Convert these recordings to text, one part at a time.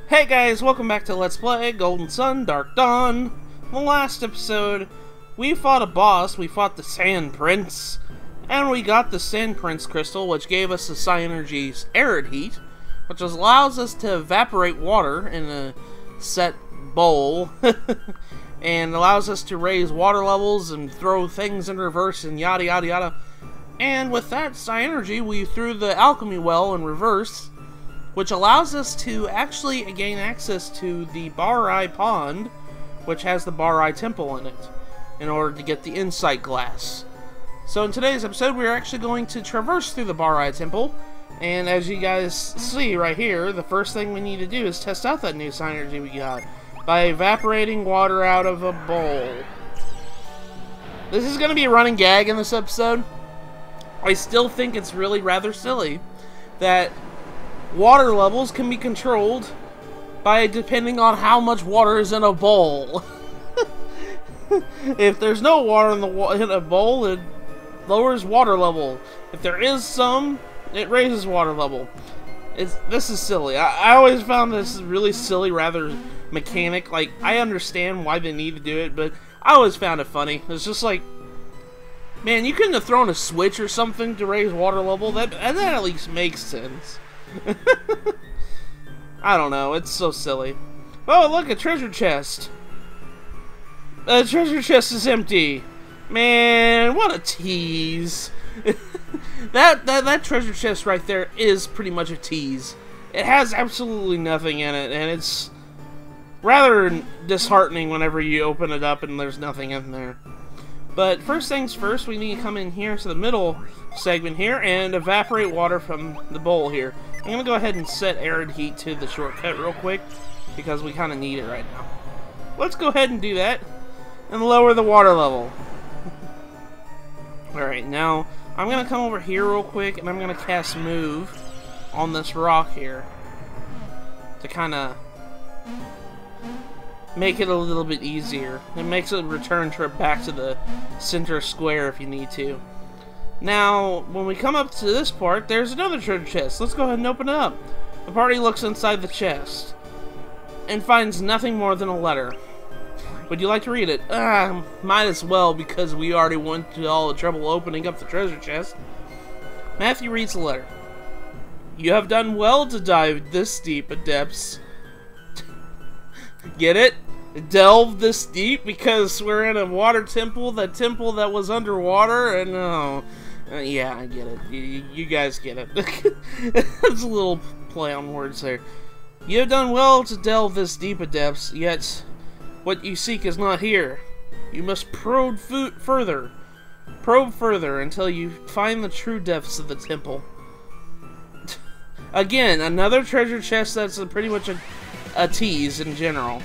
Hey guys, welcome back to Let's Play Golden Sun Dark Dawn. In the last episode, we fought a boss, we fought the Sand Prince, and we got the Sand Prince crystal, which gave us the Psy-Energy's arid heat, which allows us to evaporate water in a set bowl, and allows us to raise water levels and throw things in reverse and yada yada yada. And with that Psy-Energy, we threw the alchemy well in reverse, which allows us to actually gain access to the Barai pond, which has the Barai temple in it, in order to get the insight glass. So in today's episode, we're actually going to traverse through the Barai temple, and as you guys see right here, the first thing we need to do is test out that new Psy-Energy we got, by evaporating water out of a bowl. This is going to be a running gag in this episode. I still think it's really rather silly that water levels can be controlled by depending on how much water is in a bowl. If there's no water in a bowl, it lowers water level. If there is some, it raises water level. This is silly. I always found this really silly, rather mechanic. Like, I understand why they need to do it, but I always found it funny. It's just like, man, you couldn't have thrown a switch or something to raise water level. That at least makes sense. I don't know, it's so silly. Oh, look, a treasure chest. The treasure chest is empty. Man, what a tease. that treasure chest right there is pretty much a tease. It has absolutely nothing in it, and it's rather disheartening whenever you open it up and there's nothing in there. But first things first, we need to come in here to the middle segment here and evaporate water from the bowl here. I'm going to go ahead and set arid heat to the shortcut real quick, because we kind of need it right now. Let's go ahead and do that, and lower the water level. Alright, now, I'm going to come over here real quick, and I'm going to cast Move on this rock here, to kind of make it a little bit easier. It makes a return trip back to the center square if you need to. Now, when we come up to this part, there's another treasure chest. Let's go ahead and open it up. The party looks inside the chest and finds nothing more than a letter. Would you like to read it? Might as well, because we already went to all the trouble opening up the treasure chest. Matthew reads the letter. You have done well to dive this deep at depths. Get it? Delve this deep, because we're in a water temple, the temple that was underwater, and yeah, I get it. You guys get it. It's a little play on words there. You have done well to delve this deep at depths, yet what you seek is not here. You must probe further. Probe further until you find the true depths of the temple. Again, another treasure chest that's pretty much a tease in general.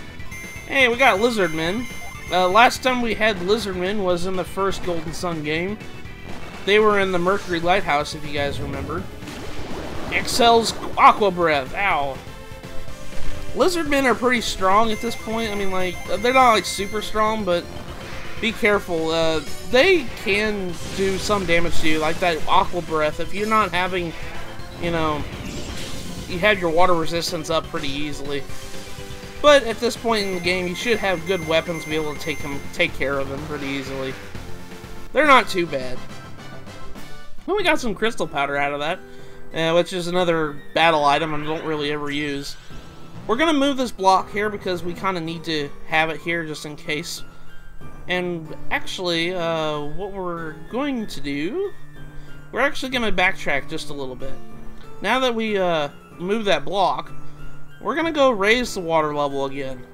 Hey, we got Lizardmen. Last time we had Lizardmen was in the first Golden Sun game. They were in the Mercury Lighthouse, if you guys remember. Excel's Aqua Breath. Ow. Lizardmen are pretty strong at this point. I mean, like, they're not, like, super strong, but be careful. They can do some damage to you, like that Aqua Breath. If you're not having, you know, you have your water resistance up pretty easily. But at this point in the game, you should have good weapons to be able to take care of them pretty easily. They're not too bad. Well, we got some crystal powder out of that, which is another battle item I don't really ever use. We're going to move this block here because we kind of need to have it here just in case. And actually, what we're going to do, we're actually going to backtrack just a little bit. Now that we move that block, we're going to go raise the water level again.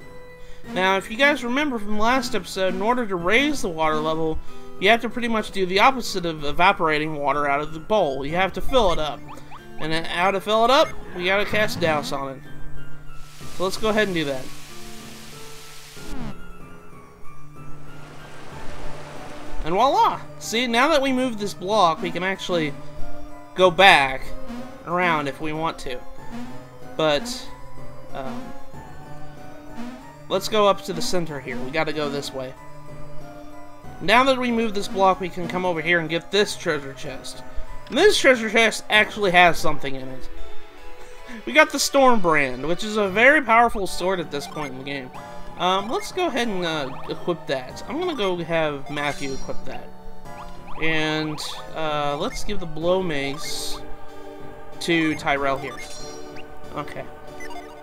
Now, if you guys remember from last episode, in order to raise the water level, you have to pretty much do the opposite of evaporating water out of the bowl. You have to fill it up. And then how to fill it up, we got to cast Douse on it. So let's go ahead and do that. And voila! See, now that we moved this block, we can actually go back around if we want to. But let's go up to the center here. We gotta go this way. Now that we move this block, we can come over here and get this treasure chest. And this treasure chest actually has something in it. We got the Storm brand, which is a very powerful sword at this point in the game. Let's go ahead and equip that. I'm gonna go have Matthew equip that. And let's give the blow mace to Tyrell here. Okay.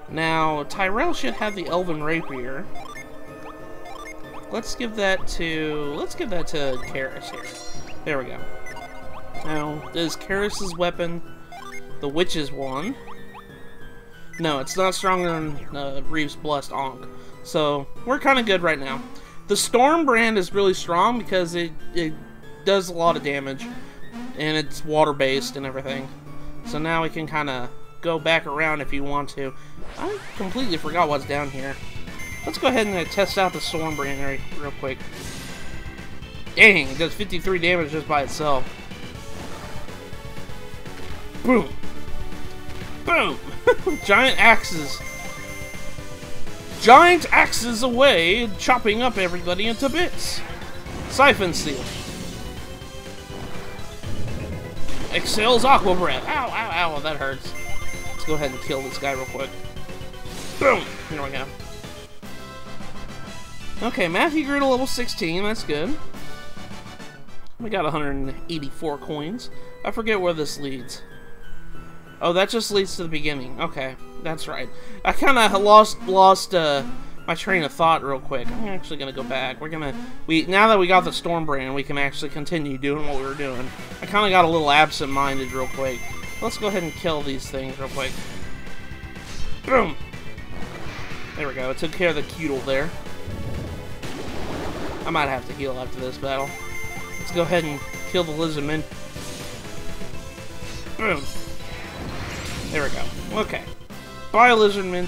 Now Tyrell should have the Elven Rapier. Let's give that to Karis here. There we go. Now, is Karis' weapon the Witch's one? No, it's not stronger than Reeve's Blessed Ankh. So we're kind of good right now. The Storm brand is really strong because it does a lot of damage, and it's water-based and everything. So now we can kind of go back around if you want to. I completely forgot what's down here. Let's go ahead and test out the Storm brand real quick. Dang, it does 53 damage just by itself. Boom. Boom. Giant axes. Giant axes away, chopping up everybody into bits. Siphon Seal. Exhales Aqua Breath. Ow, ow, ow, that hurts. Let's go ahead and kill this guy real quick. Boom. Here we go. Okay, Matthew grew to level 16, that's good. We got 184 coins. I forget where this leads. Oh, that just leads to the beginning. Okay, that's right. I kind of lost my train of thought real quick. I'm actually gonna go back. Now that we got the Storm brand, we can actually continue doing what we were doing. I kind of got a little absent-minded real quick. Let's go ahead and kill these things real quick. Boom. There we go. It took care of the Cudel there. I might have to heal after this battle. Let's go ahead and kill the Lizardmen. Boom. There we go. Okay. Bye, Lizardmen.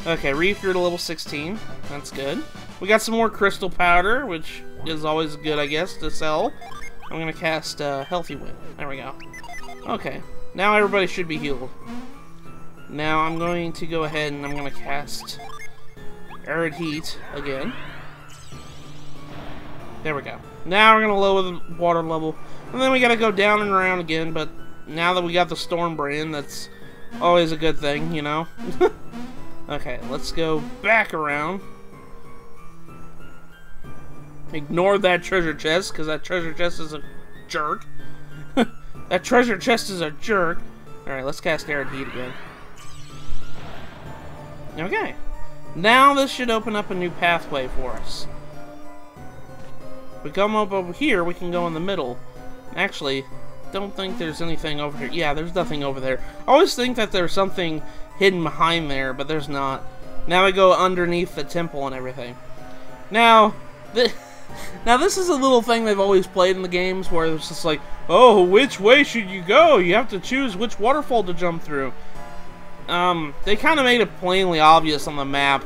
Okay, Reef grew to level 16. That's good. We got some more Crystal Powder, which is always good, I guess, to sell. I'm going to cast Healthy Wind. There we go. Okay. Now everybody should be healed. Now I'm going to go ahead and I'm going to cast Arid Heat again. There we go. Now we're going to lower the water level. And then we got to go down and around again, but now that we got the Storm brand, that's always a good thing, you know? Okay, let's go back around. Ignore that treasure chest, because that treasure chest is a jerk. That treasure chest is a jerk. Alright, let's cast Arid Heat again. Okay. Now this should open up a new pathway for us. We come up over here, we can go in the middle. Actually, don't think there's anything over here. Yeah, there's nothing over there. I always think that there's something hidden behind there, but there's not. Now we go underneath the temple and everything. Now this is a little thing they've always played in the games where it's just like, oh, which way should you go? You have to choose which waterfall to jump through. They kind of made it plainly obvious on the map.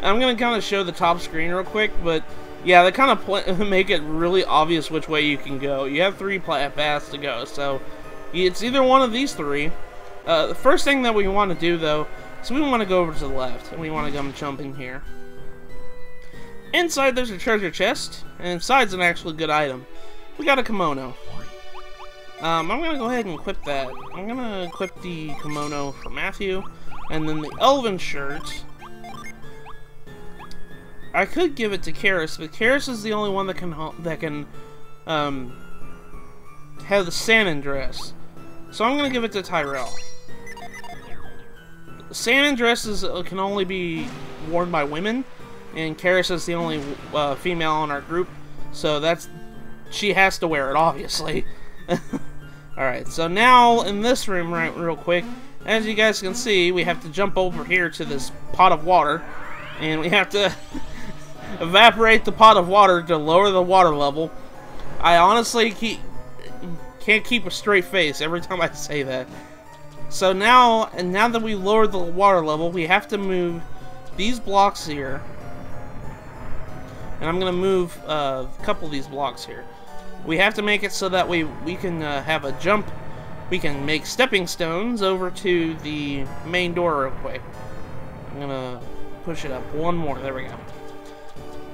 I'm going to kind of show the top screen real quick, but yeah, they kind of make it really obvious which way you can go. You have 3 paths to go, so it's either one of these 3. The first thing that we want to do, though, is we want to go over to the left, and we want to come jump in here. Inside, there's a treasure chest, and inside's an actually good item. We got a kimono. I'm going to go ahead and equip that. I'm going to equip the kimono for Matthew, and then the elven shirt. I could give it to Karis, but Karis is the only one that can have the salmon dress. So I'm going to give it to Tyrell. The salmon dresses can only be worn by women, and Karis is the only female in our group, so she has to wear it, obviously. Alright, so now in this room, right, real quick, as you guys can see, we have to jump over here to this pot of water, and we have to evaporate the pot of water to lower the water level. I honestly can't keep a straight face every time I say that. So now that we lowered the water level, we have to move these blocks here. And I'm going to move a couple of these blocks here. We have to make it so that we can have a jump. We can make stepping stones over to the main door real quick. I'm going to push it up one more. There we go.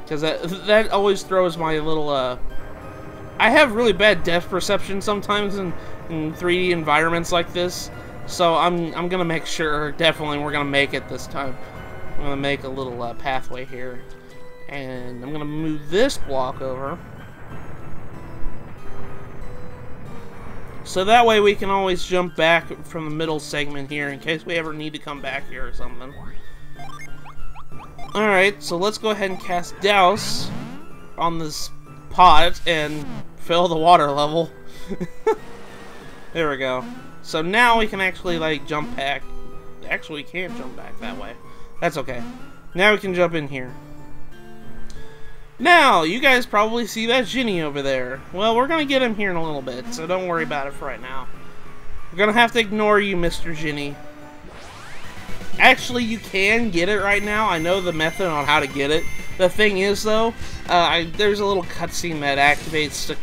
Because that always throws my little... I have really bad depth perception sometimes in 3D environments like this. So I'm gonna make sure, definitely, we're gonna make it this time. I'm gonna make a little pathway here, and I'm gonna move this block over, so that way we can always jump back from the middle segment here in case we ever need to come back here or something. Alright, so let's go ahead and cast Douse on this pot and fill the water level. There we go. So now we can actually, like, jump back. Actually, we can't jump back that way. That's okay. Now we can jump in here. Now, you guys probably see that Ginny over there. Well, we're gonna get him here in a little bit, so don't worry about it for right now. We're gonna have to ignore you, Mr. Ginny. Actually, you can get it right now. I know the method on how to get it. The thing is, though, there's a little cutscene that activates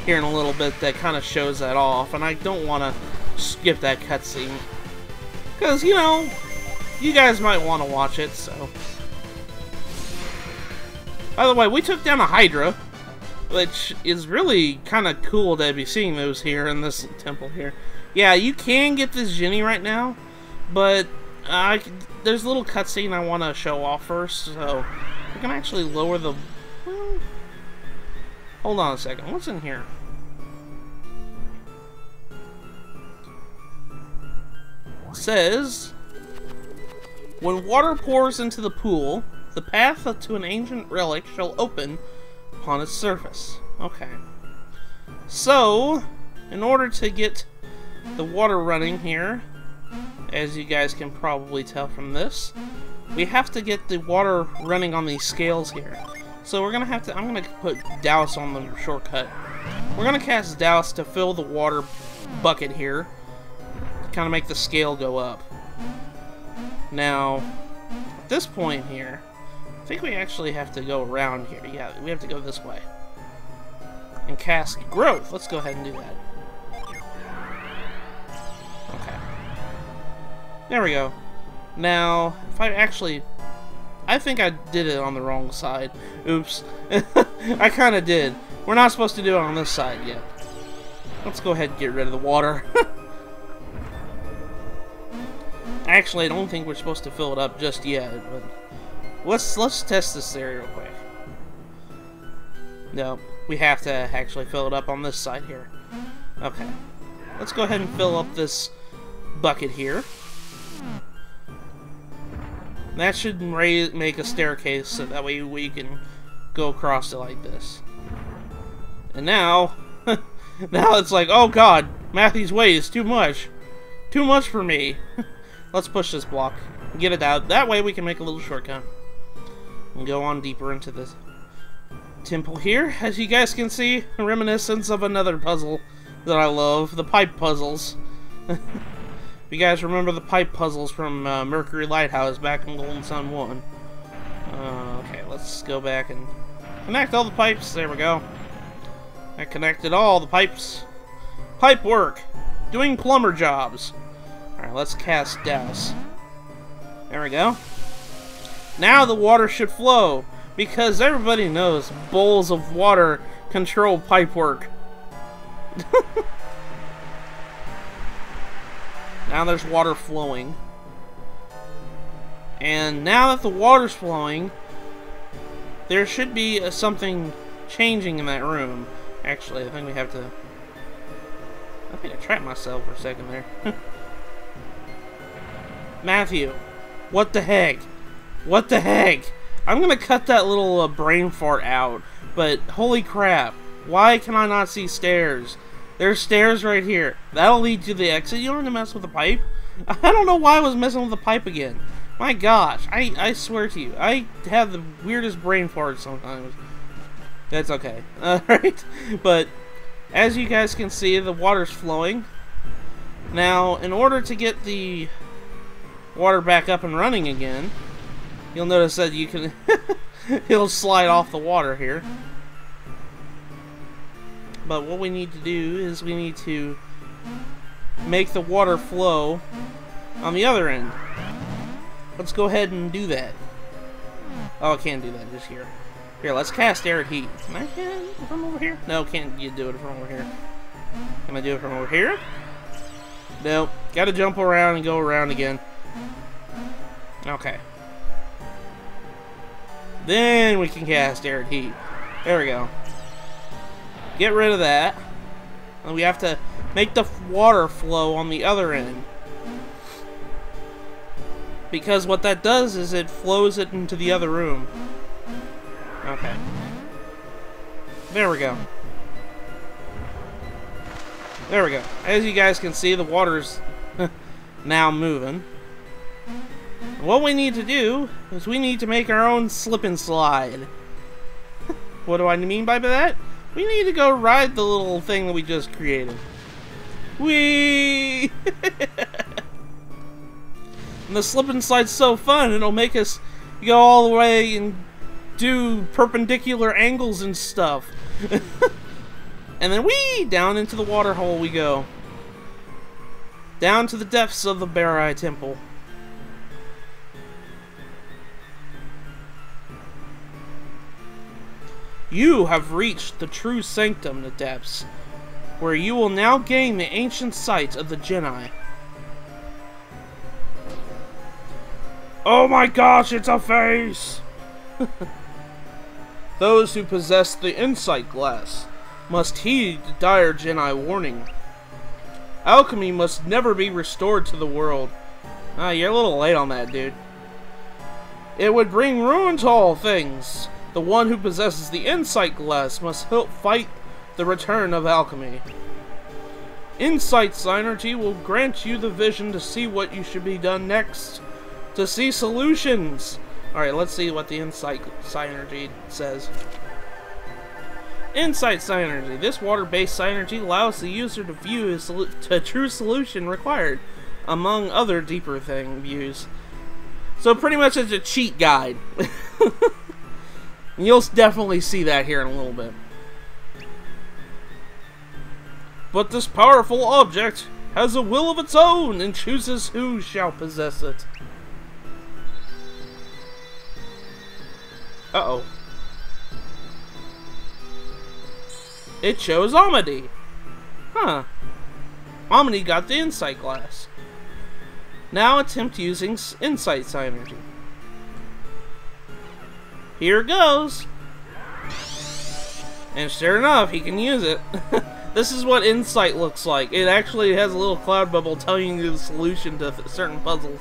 here in a little bit that kind of shows that off, and I don't want to skip that cutscene. Because, you know, you guys might want to watch it, so... By the way, we took down a Hydra, which is really kind of cool to be seeing those here in this temple here. Yeah, you can get this Ginny right now, but there's a little cutscene I want to show off first, so we can actually lower the... Well, hold on a second, what's in here? It says, when water pours into the pool, the path to an ancient relic shall open upon its surface. Okay. So, in order to get the water running here, as you guys can probably tell from this, we have to get the water running on these scales here. So we're gonna have to, I'm gonna put Douse on the shortcut. We're gonna cast Douse to fill the water bucket here, to kind of make the scale go up. Now, at this point here, I think we actually have to go around here. Yeah, we have to go this way. And cast Growth. Let's go ahead and do that. Okay. There we go. Now, if I think I did it on the wrong side. Oops. I kind of did. We're not supposed to do it on this side yet. Let's go ahead and get rid of the water. Actually, I don't think we're supposed to fill it up just yet, but let's test this theory real quick. No, we have to actually fill it up on this side here. Okay. Let's go ahead and fill up this bucket here. That should make a staircase so that way we can go across it like this. And now, now it's like, oh god, Matthew's way is too much. Too much for me. Let's push this block. Get it out. That way we can make a little shortcut. And go on deeper into this temple here. As you guys can see, a reminiscence of another puzzle that I love. The pipe puzzles. If you guys remember the pipe puzzles from Mercury Lighthouse back in Golden Sun 1. Okay, let's go back and connect all the pipes. There we go. I connected all the pipes. Pipe work. Doing plumber jobs. Alright, let's cast Douse. There we go. Now the water should flow, because everybody knows bowls of water control pipe work. Now there's water flowing. And now that the water's flowing, there should be something changing in that room. Actually, I think we have to... I think I trapped myself for a second there. Matthew, what the heck? What the heck? I'm gonna cut that little brain fart out, but holy crap, why can I not see stairs? There's stairs right here. That'll lead to the exit. You don't have to mess with the pipe. I don't know why I was messing with the pipe again. My gosh, I swear to you, I have the weirdest brain farts sometimes. That's okay. Alright, but as you guys can see, the water's flowing. Now, in order to get the water back up and running again, you'll notice that you can it'll slide off the water here. But what we need to do is we need to make the water flow on the other end. Let's go ahead and do that. Oh, I can't do that just here. Here, let's cast Arid Heat. Can I get it from over here? No, can't you do it from over here? Can I do it from over here? Nope. Gotta jump around and go around again. Okay. Then we can cast Air and Heat. There we go. Get rid of that. And we have to make the water flow on the other end. Because what that does is it flows it into the other room. Okay. There we go. There we go. As you guys can see, the water's now moving. What we need to do is we need to make our own slip and slide. What do I mean by that? We need to go ride the little thing that we just created. Whee! And the slip and slide's so fun, it'll make us go all the way and do perpendicular angles and stuff. And then whee! Down into the water hole we go. Down to the depths of the Barai temple. You have reached the true sanctum, the depths, where you will now gain the ancient sight of the Genii. Oh my gosh, it's a face! Those who possess the insight glass must heed the dire Genii warning. Alchemy must never be restored to the world. Ah, you're a little late on that, dude. It would bring ruin to all things. The one who possesses the insight glass must help fight the return of alchemy. Insight Synergy will grant you the vision to see what you should be done next. To see solutions. Alright, let's see what the Insight Synergy says. Insight Synergy. This water-based synergy allows the user to view a true solution required, among other deeper views. So pretty much it's a cheat guide. You'll definitely see that here in a little bit. But this powerful object has a will of its own and chooses who shall possess it. Uh-oh. It chose Amity. Huh. Amity got the Insight Glass. Now attempt using Insight Synergy. Here goes. And sure enough, he can use it. This is what Insight looks like. It actually has a little cloud bubble telling you the solution to certain puzzles.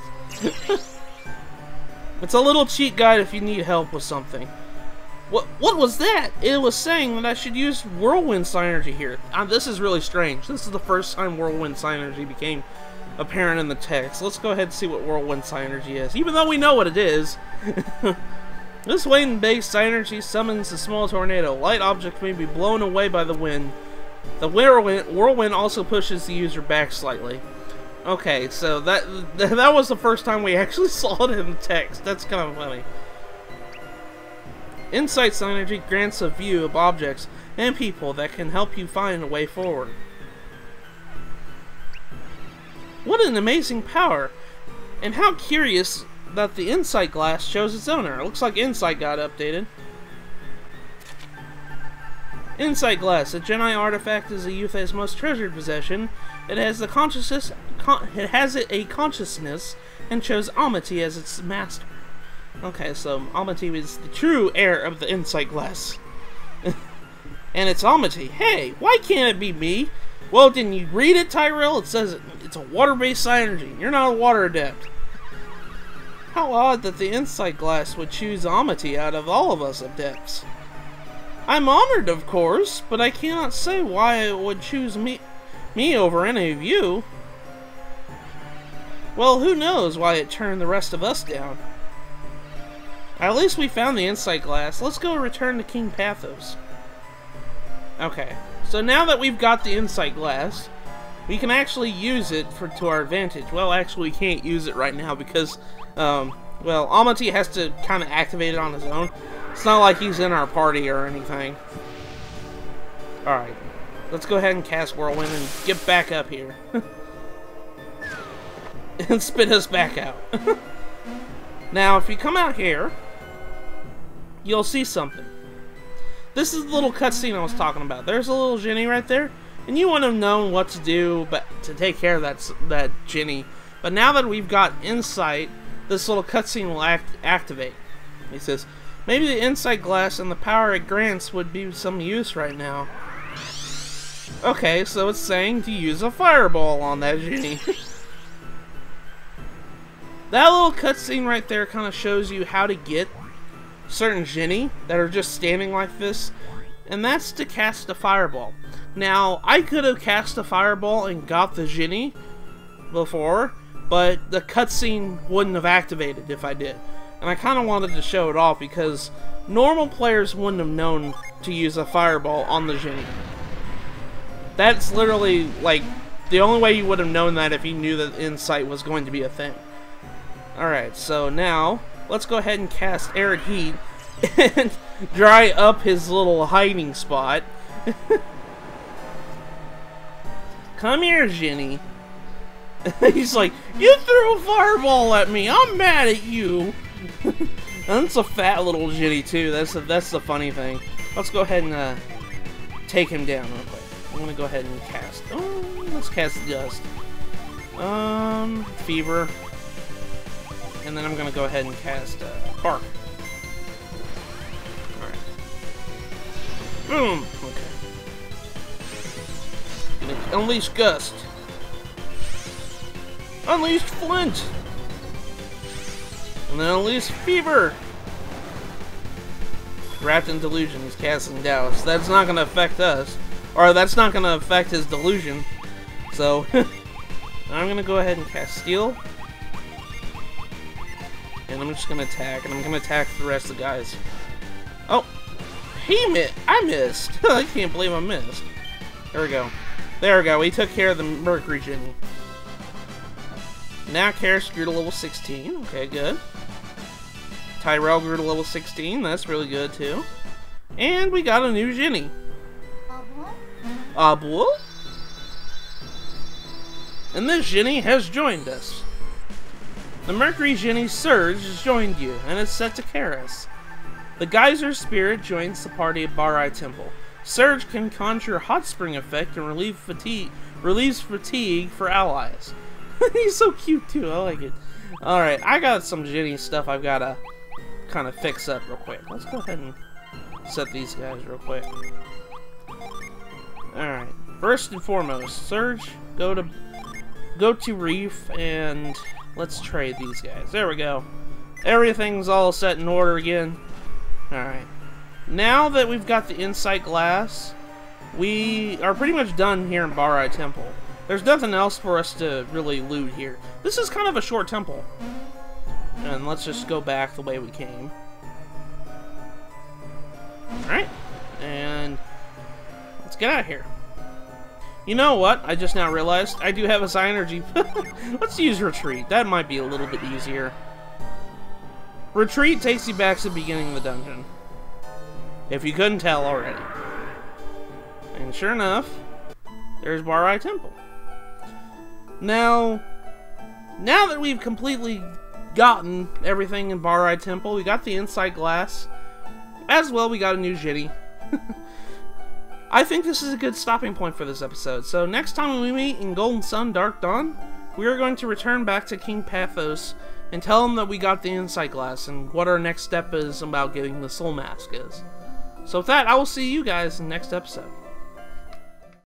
It's a little cheat guide if you need help with something. What was that? It was saying that I should use Whirlwind Synergy here. This is really strange. This is the first time Whirlwind Synergy became apparent in the text. Let's go ahead and see what Whirlwind Synergy is, even though we know what it is. This wind-based synergy summons a small tornado. Light objects may be blown away by the wind. The whirlwind also pushes the user back slightly. Okay, so that was the first time we actually saw it in the text. That's kind of funny. Insight Synergy grants a view of objects and people that can help you find a way forward. What an amazing power! And how curious that the Insight Glass shows its owner. It looks like Insight got updated. Insight Glass, a Genii artifact, is a Yuthei's most treasured possession. It has the consciousness. It has a consciousness, and chose Amity as its master. Okay, so Amity is the true heir of the Insight Glass, and it's Amity. Hey, why can't it be me? Well, didn't you read it, Tyrell? It says it's a water-based synergy. You're not a water adept. How odd that the Insight Glass would choose Amity out of all of us adepts. I'm honored, of course, but I cannot say why it would choose me over any of you. Well, who knows why it turned the rest of us down. At least we found the Insight Glass. Let's go return to King Pathos. Okay, so now that we've got the Insight Glass, we can actually use it to our advantage. Well, actually, we can't use it right now because, well, Amity has to kind of activate it on his own. It's not like he's in our party or anything. Alright, let's go ahead and cast Whirlwind and get back up here. And spit us back out. Now, if you come out here, you'll see something. This is the little cutscene I was talking about. There's a little Jenny right there. And you wouldn't have known what to do but to take care of that Ginny. But now that we've got insight, this little cutscene will activate. He says, maybe the insight glass and the power it grants would be some use right now. Okay, so it's saying to use a fireball on that Ginny. That little cutscene right there kind of shows you how to get certain Ginny that are just standing like this, and that's to cast a fireball. Now, I could have cast a fireball and got the Ginny before, but the cutscene wouldn't have activated if I did. And I kind of wanted to show it off because normal players wouldn't have known to use a fireball on the Ginny. That's literally, like, the only way you would have known that if you knew that insight was going to be a thing. Alright, so now, let's go ahead and cast Arid Heat and dry up his little hiding spot. Come here, Ginny. He's like, you threw a fireball at me, I'm mad at you. And it's a fat little Ginny too, that's the funny thing. Let's go ahead and take him down real quick. I'm gonna go ahead and cast, let's cast Dust. Fever. And then I'm gonna go ahead and cast Bark. Alright. Boom! Okay. Unleash Gust. Unleash Flint! And then unleash Fever! Wrapped in Delusion, he's casting Douse. That's not gonna affect us. Or that's not gonna affect his delusion. So, I'm gonna go ahead and cast Steel. And I'm just gonna attack, and I'm gonna attack the rest of the guys. Oh! I missed! I can't believe I missed. There we go. There we go, we took care of the Mercury Ginny. Now Karis grew to level 16, okay, good. Tyrell grew to level 16, that's really good too. And we got a new Ginny. Abul? And this Ginny has joined us. The Mercury Ginny Surge has joined you, and is set to Karis. The Geyser Spirit joins the party at Barai Temple. Surge can conjure Hot Spring effect and relieves fatigue for allies. He's so cute too, I like it. Alright, I got some Ginny stuff I've got to kind of fix up real quick. Let's go ahead and set these guys real quick. Alright, first and foremost, Surge, go to Reef, and let's trade these guys. There we go. Everything's all set in order again. Alright. Now that we've got the Insight Glass, we are pretty much done here in Barai Temple. There's nothing else for us to really loot here. This is kind of a short temple. And let's just go back the way we came. Alright. And let's get out of here. You know what? I just now realized I do have a Psi Energy. Let's use Retreat. That might be a little bit easier. Retreat takes you back to the beginning of the dungeon. If you couldn't tell already. And sure enough, there's Barai Temple. Now that we've completely gotten everything in Barai Temple, we got the Insight Glass. As well, we got a new Ginny. I think this is a good stopping point for this episode. So next time we meet in Golden Sun Dark Dawn, we are going to return back to King Pathos and tell him that we got the Insight Glass and what our next step is about getting the Soul Mask is. So with that, I will see you guys in the next episode.